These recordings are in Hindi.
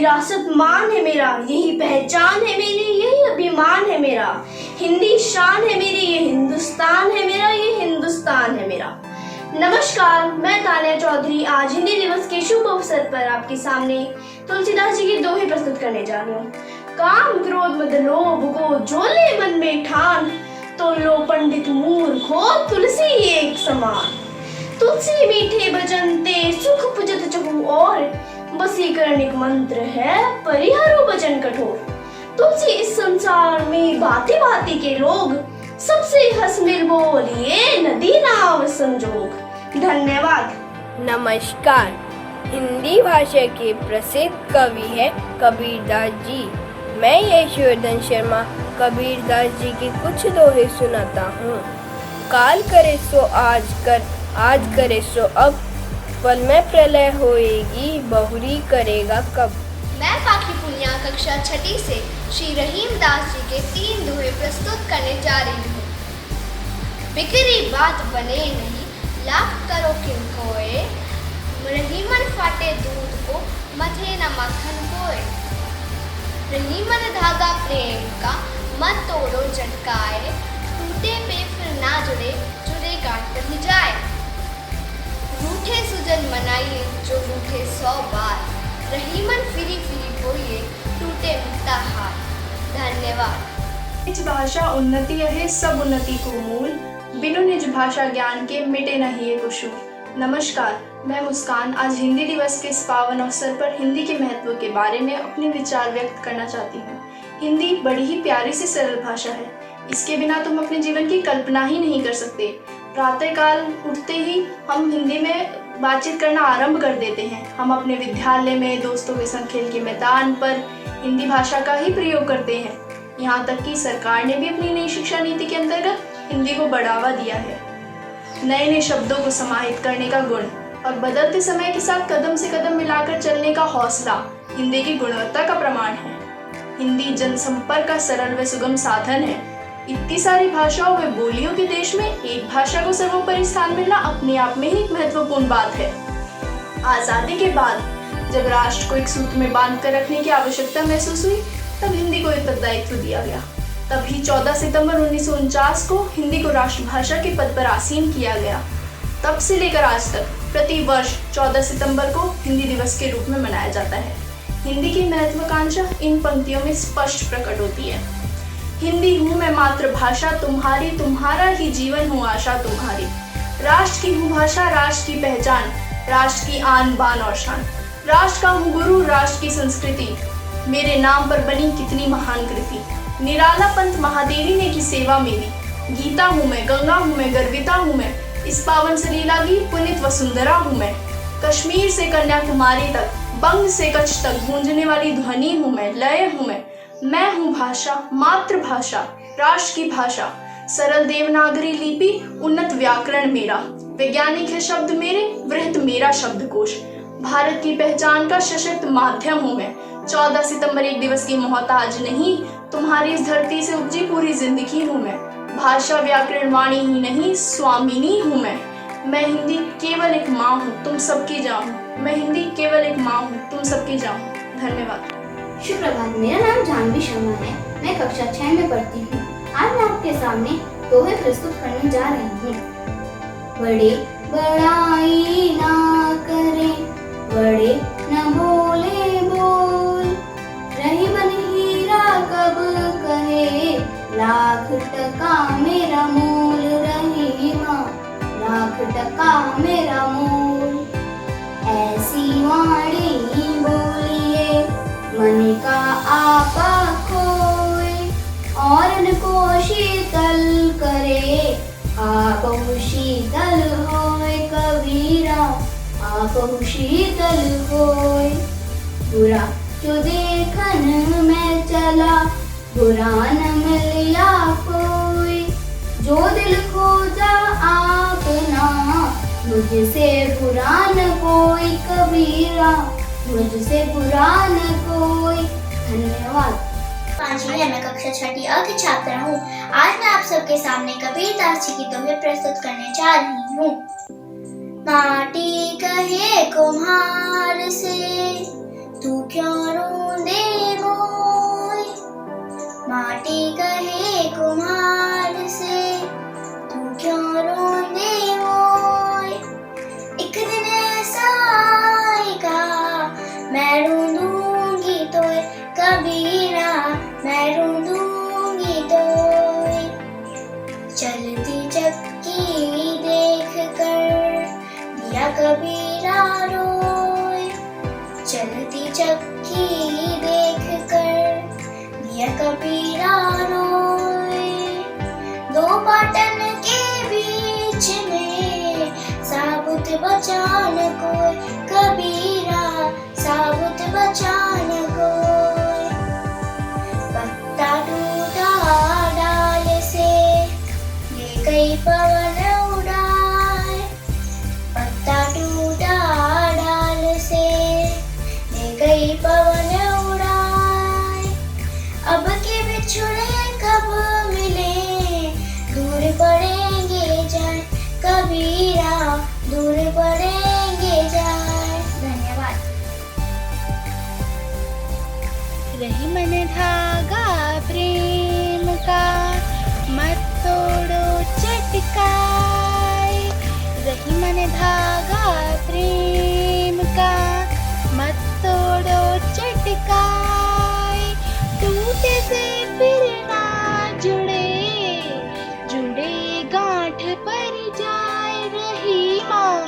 विरासत मान है मेरा, यही पहचान है मेरी, यही अभिमान है मेरा। हिंदी शान है मेरी, ये हिंदुस्तान है मेरा, ये हिंदुस्तान है मेरा। नमस्कार, मैं तानिया चौधरी आज हिंदी दिवस के शुभ अवसर पर आपके सामने तुलसीदास जी के दोहे प्रस्तुत करने जा रही हूँ। काम क्रोध मद लोभ को जो ले मन में ठान, तो लो पंडित मूर्ख हो तुलसी एक समान। तुलसी मीठे भजन ते सुख पुजत चहु और, वशीकरण एक मंत्र है परिहरो वचन कठोर। तुलसी इस संसार में भांति भांति के लोग, सबसे हंस मिल बोलिए नदी नाव संजोग। धन्यवाद। नमस्कार, हिंदी भाषा के प्रसिद्ध कवि है कबीरदास जी। मैं यशोधन शर्मा कबीरदास जी के कुछ दोहे सुनाता हूँ। काल करे सो आज कर, आज करे सो अब, पल में प्रलय होएगी बहुरी करेगा कब। मैं पाखी पुनिया कक्षा छठी से श्री रहीम दास जी के 3 दोहे प्रस्तुत करने जा रही हूँ। बिगड़ी बात बने नहीं, लाख करो किन कोय, रहीमन फाटे दूध को मथे न मक्खन कोय। रहीमन धागा प्रेम का मत तोड़ो चटकाए, टूटे पे फिर ना जुड़े, जुड़े गांठ नहीं जाए। रूठे सुजन मनाइए जो रूठे 100 बार, रहीमन फिरी फिरी बोलिए टूटे मुक्ता हार। धन्यवाद। निज भाषा उन्नति है सब उन्नति को मूल, बिनु निज भाषा ज्ञान के मिटे नहीं ये कुशूल। नमस्कार, मैं मुस्कान आज हिंदी दिवस के इस पावन अवसर पर हिंदी के महत्व के बारे में अपने विचार व्यक्त करना चाहती हूँ। हिंदी बड़ी ही प्यारी सी सरल भाषा है। इसके बिना तुम अपने जीवन की कल्पना ही नहीं कर सकते। प्रातःकाल उठते ही हम हिंदी में बातचीत करना आरंभ कर देते हैं। हम अपने विद्यालय में दोस्तों के संग खेल के मैदान पर हिंदी भाषा का ही प्रयोग करते हैं। यहाँ तक कि सरकार ने भी अपनी नई शिक्षा नीति के अंतर्गत हिंदी को बढ़ावा दिया है। नए नए शब्दों को समाहित करने का गुण और बदलते समय के साथ कदम से कदम मिलाकर चलने का हौसला हिंदी की गुणवत्ता का प्रमाण है। हिंदी जनसंपर्क का सरल व सुगम साधन है। इतनी सारी भाषाओं व बोलियों के देश में एक भाषा को सर्वोपरि स्थान मिलना अपने आप में ही एक महत्वपूर्ण बात है। आजादी के बाद जब राष्ट्र को एक सूत्र में बांध कर रखने की आवश्यकता महसूस हुई, तब हिंदी को उत्तरदायित्व दिया गया। तभी 14 सितंबर 1949 को हिंदी को राष्ट्रभाषा के पद पर आसीन किया गया। तब से लेकर आज तक प्रति वर्ष 14 सितंबर को हिंदी दिवस के रूप में मनाया जाता है। हिंदी की महत्वाकांक्षा इन पंक्तियों में स्पष्ट प्रकट होती है। हिंदी हूँ मैं मातृभाषा तुम्हारी, तुम्हारा ही जीवन हूँ आशा तुम्हारी। राष्ट्र की हूँ भाषा, राष्ट्र की पहचान, राष्ट्र की आन बान और शान। राष्ट्र का हूँ गुरु, राष्ट्र की संस्कृति, मेरे नाम पर बनी कितनी महान कृति। निराला पंथ महादेवी ने की सेवा मेरी, गीता हूँ मैं, गंगा हूँ मैं, गर्विता हूँ मैं, इस पावन सलीला की पुनित वसुंधरा हूँ मैं। कश्मीर से कन्याकुमारी तक, बंग से कच्छ तक गूंजने वाली ध्वनि हूँ मैं, लय हूँ मैं हूँ भाषा, मातृभाषा, राष्ट्र की भाषा। सरल देवनागरी लिपि, उन्नत व्याकरण मेरा, वैज्ञानिक है शब्द मेरे, वृहत मेरा शब्दकोश। भारत की पहचान का सशक्त माध्यम हूँ मैं। 14 सितंबर एक दिवस की मोहताज नहीं, तुम्हारी इस धरती से उपजी पूरी जिंदगी हूँ मैं। भाषा व्याकरण वाणी ही नहीं, स्वामिनी हूँ मैं हिंदी केवल एक माँ हूँ, तुम सबकी जान हूँ। मैं हिंदी केवल एक माँ हूँ, तुम सबकी जान हूँ। धन्यवाद। शुभ प्रभात, मेरा नाम जानवी शर्मा है। मैं कक्षा 6 में पढ़ती हूँ। आज मैं आपके सामने दोहे प्रस्तुत करने जा रही हूँ। बड़े बड़ाई ना करें, बड़े न बोले बोल, रही मन हीरा कब कहे, लाख टका मेरा मोल। रही माँ, लाख टका मेरा मोल। ऐसी वाणी बोलिए मन का आपा खोए, और न को शीतल करे, आपहु शीतल होए। कबीरा आपहु शीतल होए। बुरा जो देखन में चला, बुरा न मिलिया कोई। जो दिल खोजा आपना, मुझसे बुरा न कोई। कबीरा मुझसे बुरा न कोई। धन्यवाद। पांचवी है, मैं कक्षा 6 अ की छात्रा हूँ। आज मैं आप सबके सामने कबीरदास जी की दोहे प्रस्तुत करने जा रही हूँ। माटी कहे कुम्हार से, तू क्यों रोंदे मोय, माटी कहे कुम्हार से, तू क्यों रोंदे मोय। एक दिन ऐसा आएगा मैं रोंदूंगी तोय, कबीरा मैं रोंदूंगी तोय। चलती चक्की देख कर दिया कबीरा रोए, चलती चक्की देख कर दिया कबीरा रोए। दो पाटन के बीच में साबुत बचान कोय, कबीरा साबुत बचान कोय। पत्ता टूटा डाल से ले गई पवन उड़ाए, पत्ता टूटा डाल से ले गई पवन उड़ाए। अब के बिछुड़े कब मिले, दूर पड़ेंगे जाए, कबीरा दूर पड़ेंगे जाए। धन्यवाद। रही मन धागा प्रेम का, मत तोड़ो चटकाए। रही मन धागा प्रेम का, मत तोड़ो चटकाए। टूटे से फिर ना जुड़े, जुड़े गांठ पर जाए। रही माँ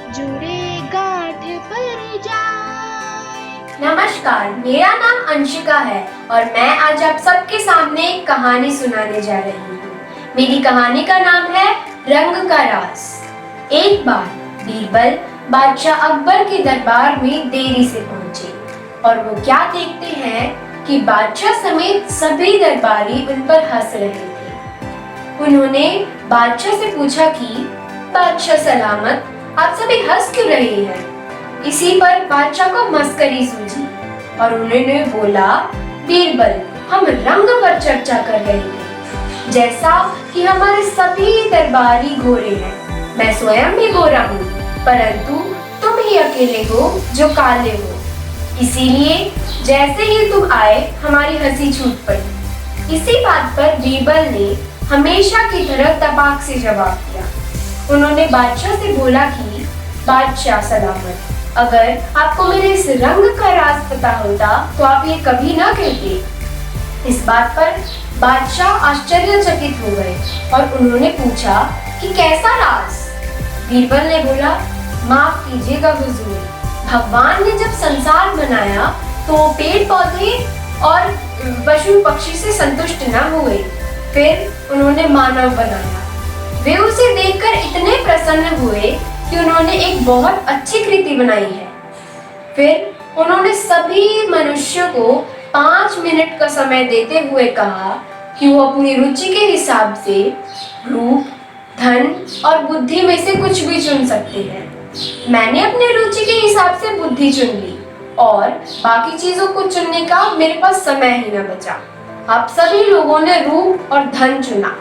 जुड़े गांठ पर जाए। नमस्कार, मेरा नाम अंशिका है और मैं आज आप सबके सामने एक कहानी सुनाने जा रही हूँ। मेरी कहानी का नाम है रंग का राज। एक बार बीरबल बादशाह अकबर के दरबार में देरी से पहुंचे और वो क्या देखते हैं कि बादशाह समेत सभी दरबारी उन पर हंस रहे थे। उन्होंने बादशाह से पूछा कि बादशाह सलामत, आप सभी हंस क्यों रहे हैं? इसी पर बादशाह को मस्करी सूझी और उन्होंने बोला, बीरबल, हम रंग पर चर्चा कर रहे थे, जैसा कि हमारे सभी दरबारी गोरे हैं। मैं स्वयं भी गोरा हूँ, परंतु तुम ही अकेले हो जो काले हो। इसीलिए जैसे ही तुम आए हमारी हंसी छूट पड़ी। इसी बात पर बीरबल ने हमेशा की तरह तपाक से जवाब दिया। उन्होंने बादशाह से बोला कि बादशाह सलामत, अगर आपको मेरे इस रंग का राज पता होता तो आप ये कभी ना कहते। इस बात पर बादशाह आश्चर्यचकित हो गए और उन्होंने पूछा कि कैसा राज? बीरबल ने बोला, माफ कीजिएगा हुजूर, भगवान ने जब संसार बनाया तो पेड़ पौधे और पशु पक्षी से संतुष्ट न हुए, फिर उन्होंने मानव बनाया। वे उसे देखकर इतने प्रसन्न हुए कि उन्होंने एक बहुत अच्छी कृति बनाई है। फिर उन्होंने सभी मनुष्यों को 5 मिनट का समय देते हुए कहा कि वो अपनी रुचि के हिसाब से रूप, धन और बुद्धि में से कुछ भी चुन सकते हैं। मैंने अपनी रुचि के हिसाब से बुद्धि चुन ली और बाकी चीजों को चुनने का मेरे पास समय ही न बचा। आप सभी लोगों ने रूप और धन चुना।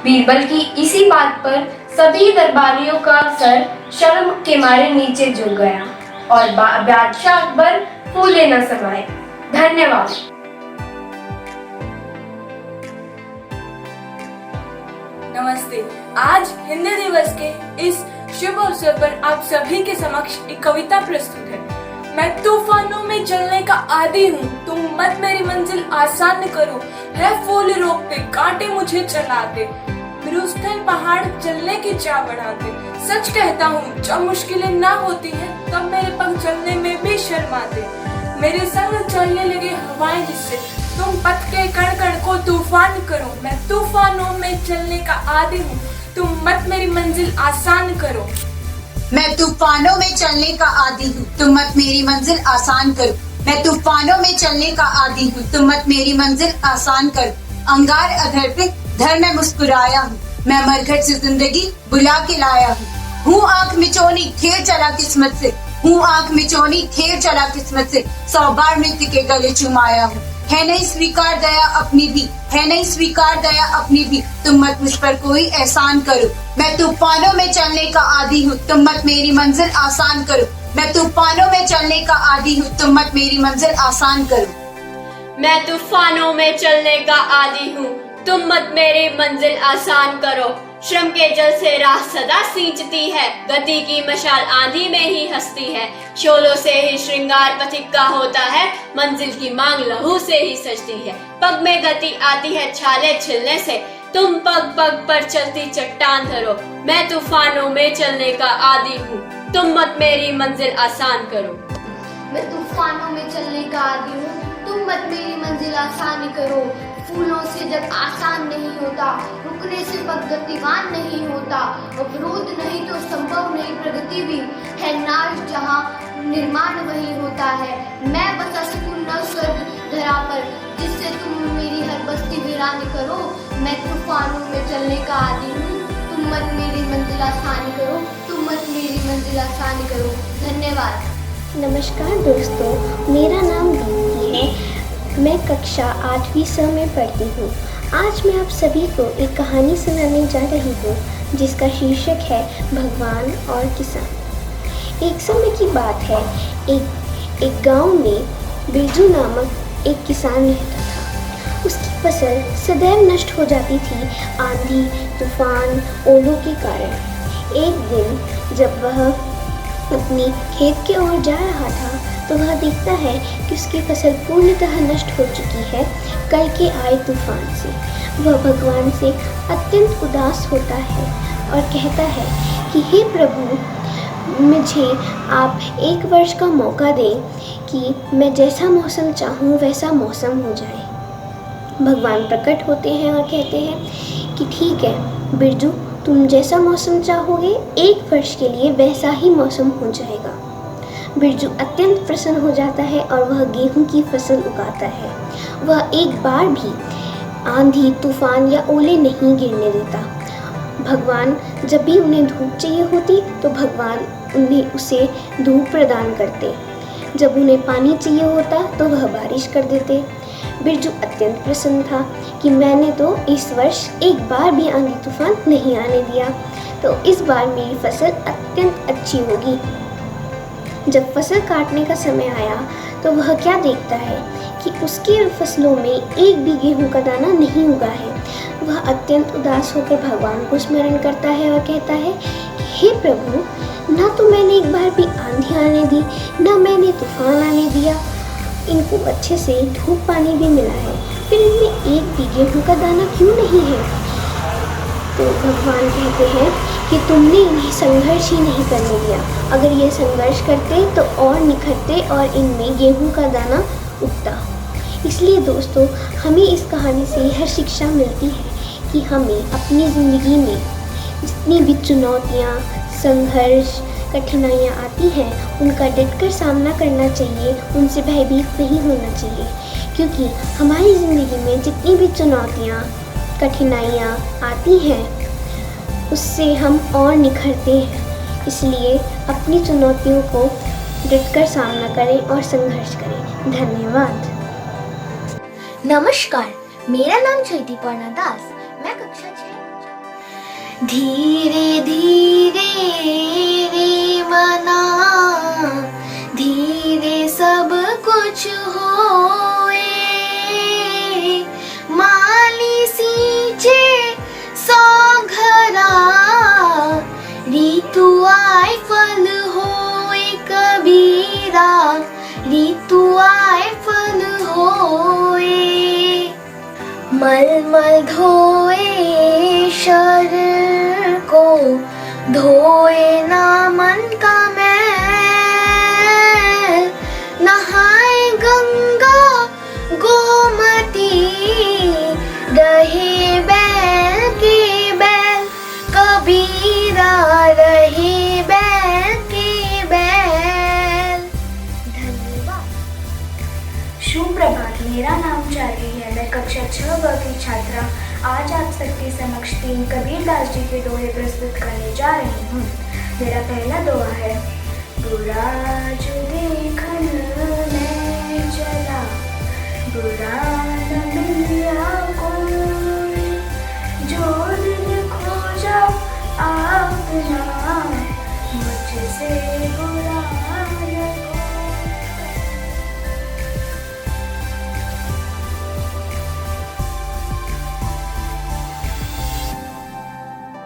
बीरबल की इसी बात पर सभी दरबारियों का सर शर्म के मारे नीचे झुक गया और बादशाह अकबर फूले न समाये। धन्यवाद। नमस्ते। आज हिंदी दिवस के इस शुभ अवसर पर आप सभी के समक्ष एक कविता प्रस्तुत है। मैं तूफानों में चलने का आदी हूँ, तुम मत मेरी मंजिल आसान करो। है फूल रोकते, कांटे मुझे चलाते, मरुस्थल पहाड़ चलने की चाह बढ़ाते। सच कहता हूँ, जब मुश्किलें ना होती हैं तब मेरे पंख चलने में भी शर्माते। मेरे संग चलने लगे हवाएं जिससे तुम पथ के कण कण को तूफान करो। मैं तूफानों में चलने का आदी हूँ, तुम मत मेरी मंजिल आसान करो। मैं तूफानों में चलने का आदी हूँ, तुम मत मेरी मंजिल आसान करो। मैं तूफानों में चलने का आदी हूँ, तुम मत मेरी मंजिल आसान करो। अंगार अधर पे धर मैं मुस्कुराया हूँ, मैं मरघट से जिंदगी बुला के लाया हूँ आंख मिचौनी खेल चला किस्मत से, हूँ आंख मिचौनी खेल चला किस्मत से। 100 बार मृत्यु के गले चुमाया हूँ, है नहीं स्वीकार दया अपनी भी, है नहीं स्वीकार दया अपनी भी। तुम मत मुझ पर कोई एहसान करो। मैं तूफानों में चलने का आदी हूँ, तुम मत मेरी मंजिल आसान करो। मैं तूफानों में चलने का आदी हूँ, तुम मत मेरी मंजिल आसान करो। मैं तूफानों में चलने का आदी हूँ, तुम मत मेरी मंजिल आसान करो। श्रम के जल से राह सदा सींचती है, गति की मशाल आंधी में ही हंसती है। शोलों से ही श्रृंगार पथिक का होता है, मंजिल की मांग लहू से ही सजती है। पग में गति आती है छाले छिलने से, तुम पग पग पर चलती चट्टान धरो। मैं तूफानों में चलने का आदी हूँ, तुम मत मेरी मंजिल आसान करो। मैं तूफानों में चलने का आदी हूँ, तुम मत मेरी मंजिल आसान करो। फूलों से जब आसान नहीं होता, रुकने से पग गतिवान नहीं होता। अवरोध नहीं तो संभव नहीं प्रगति भी है, नाश जहाँ निर्माण वही होता है। मैं बसा सकूं न स्वर्ग धरा पर, जिससे तुम मेरी हर बस्ती वीरान करो। मैं तूफानों में चलने का आदी हूँ, तुम मत मेरी मंजिल आसान करो। तुम मत मेरी मंजिल आसान करो। धन्यवाद। नमस्कार दोस्तों, मेरा नाम दीप्ति है। मैं कक्षा 8वीं स में पढ़ती हूँ। आज मैं आप सभी को एक कहानी सुनाने जा रही हूँ, जिसका शीर्षक है भगवान और किसान। एक समय की बात है, एक गांव में बिरजू नामक एक किसान रहता था। उसकी फसल सदैव नष्ट हो जाती थी आंधी, तूफान, ओलों के कारण। एक दिन जब वह अपनी खेत की ओर जा रहा था, तो वह देखता है कि उसकी फसल पूर्णतः नष्ट हो चुकी है कल के आए तूफान से। वह भगवान से अत्यंत उदास होता है और कहता है कि हे प्रभु, मुझे आप 1 वर्ष का मौका दें कि मैं जैसा मौसम चाहूँ वैसा मौसम हो जाए। भगवान प्रकट होते हैं और कहते हैं कि ठीक है बिरजू, तुम जैसा मौसम चाहोगे 1 वर्ष के लिए वैसा ही मौसम हो जाएगा। बिरजू अत्यंत प्रसन्न हो जाता है और वह गेहूं की फसल उगाता है। वह एक बार भी आंधी, तूफान या ओले नहीं गिरने देता। भगवान जब भी उन्हें धूप चाहिए होती तो भगवान उसे धूप प्रदान करते। जब उन्हें पानी चाहिए होता तो वह बारिश कर देते। बिरजू अत्यंत प्रसन्न था कि मैंने तो इस वर्ष एक बार भी आंधी तूफान नहीं आने दिया, तो इस बार मेरी फसल अत्यंत अच्छी होगी। जब फसल काटने का समय आया तो वह क्या देखता है कि उसकी फसलों में एक भी गेहूं का दाना नहीं उगा है। वह अत्यंत उदास होकर भगवान को स्मरण करता है और कहता है कि हे प्रभु, ना तो मैंने एक बार भी आंधी आने दी, ना मैंने तूफान आने दिया। इनको अच्छे से धूप पानी भी मिला है, फिर इनमें एक भी गेहूं का दाना क्यों नहीं है? तो भगवान कहते हैं कि तुमने इन्हें संघर्ष ही नहीं करने दिया। अगर ये संघर्ष करते तो और निखरते और इनमें गेहूं का दाना उगता। इसलिए दोस्तों, हमें इस कहानी से यह शिक्षा मिलती है कि हमें अपनी ज़िंदगी में जितनी भी चुनौतियाँ, संघर्ष, कठिनाइयाँ आती हैं, उनका डटकर सामना करना चाहिए, उनसे भयभीत नहीं होना चाहिए। क्योंकि हमारी ज़िंदगी में जितनी भी चुनौतियाँ, कठिनाइयाँ आती हैं, उससे हम और निखरते हैं। इसलिए अपनी चुनौतियों को डटकर सामना करें और संघर्ष करें। धन्यवाद। नमस्कार, मेरा नाम चैतीपर्णा दास। मैं कक्षा 6। धीरे धीरे रे मना, धीरे सब कुछ होए। माली सींचे सौ घरा, ऋतु आए फल होए कबीरा, ऋतु आए फल होए। मलमल धोए शरीर को, धोए ना मन का मैल। नहाए गंगा गोमती, रहे बैल के बैल, कबीरा रहे बैल के बैल। धन्यवाद। शुभ प्रभात, मेरा नाम चार्ली है। मैं कक्षा 6 की छात्रा आज आप सबके समक्ष 3 कबीरदास जी के दोहे प्रस्तुत करने जा रही हूँ। मेरा पहला दोहा है। बुरा जो देखन में चला, बुरा न मिला कोई, जो दिल खोजा आपना, मुझसे बुरा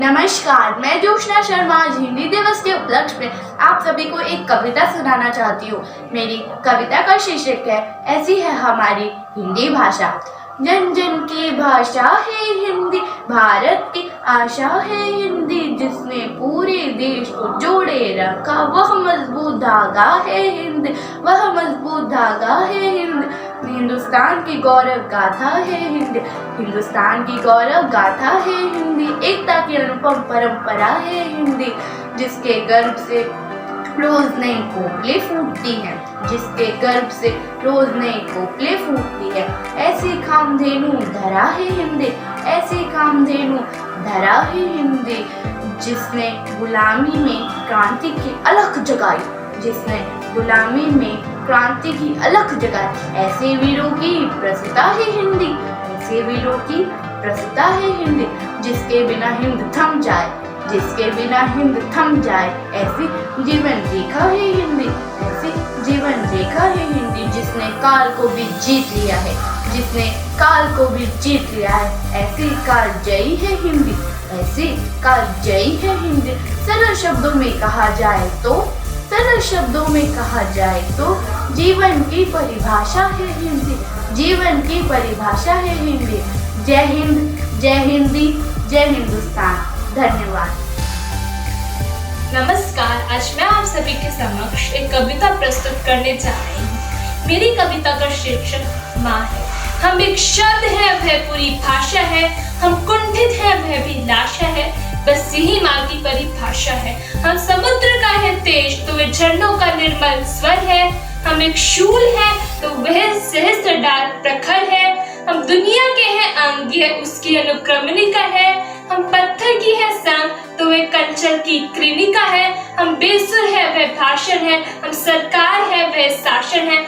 नमस्कार, मैं जोशना शर्मा आज हिंदी दिवस के उपलक्ष्य में आप सभी को एक कविता सुनाना चाहती हूँ। मेरी कविता का शीर्षक है ऐसी है हमारी हिंदी भाषा। जन जन की भाषा है हिंदी, भारत की आशा है हिंदी, जिसने पूरे देश को जोड़े रखा वह मजबूत धागा है हिंदी, वह मजबूत धागा है हिंदी। हिंदुस्तान की गौरव गाथा है हिंदी, हिंदुस्तान की गौरव गाथा है हिंदी। एकता की अनुपम परंपरा है हिंदी, जिसके गर्भ से रोज नई कोपलें फूटती हैं, जिसके गर्भ से रोज नई कोपलें फूटती है। ऐसी कामधेनु धरा है हिंदी, ऐसी कामधेनु धरा है हिंदी, जिसने गुलामी में क्रांति की अलख जगाई, जिसने गुलामी में क्रांति की अलख जगाई। ऐसे वीरों की प्रसिद्ध है हिंदी, ऐसे वीरों की प्रसिद्ध है हिंदी, जिसके बिना हिंद थम जाए, जिसके बिना हिंद थम जाए। ऐसी जीवन रेखा है हिंदी, ऐसी जीवन रेखा है हिंदी, जिसने काल को भी जीत लिया है, जिसने काल को भी जीत लिया है। ऐसी काल जयी है हिंदी, ऐसी काल जयी है हिंदी। सरल शब्दों में कहा जाए तो, सरल शब्दों में कहा जाए तो जीवन की परिभाषा है हिंदी, जीवन की परिभाषा है हिंदी। जय हिंद, जय हिंदी, जय हिंदुस्तान। धन्यवाद। नमस्कार, आज मैं आप सभी के समक्ष एक कविता प्रस्तुत करने जा रही हूँ। मेरी कविता का शीर्षक माँ है। हम एक शब्द है, वह पूरी भाषा है, हम कुंठित है, वह भी लाशा है, बस यही माँ की परिभाषा है। हम समुद्र का है तेज, तो वह झरनों का निर्मल स्वर है। हम एक शूल है, तो वह सहस्त्र डाल प्रखर है। हम दुनिया के हैं अंग, यह उसकी अनुक्रमणिका है। हम पत्थर की है संग, तो वह कंचन की कृणिका है। हम बेसुर है, वह भाषण है, हम सरकार है, वह शासन है।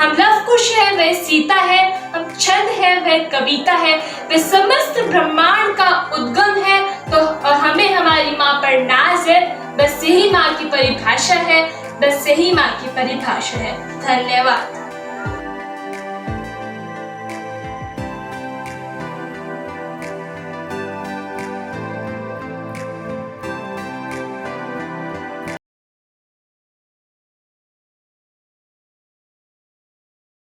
हम लवकुश है, वह सीता है, हम छंद है, वह कविता है। वह समस्त ब्रह्मांड का उद्गम है, तो हमें हमारी माँ पर नाज है। बस यही माँ की परिभाषा है, बस यही माँ की परिभाषा है। धन्यवाद।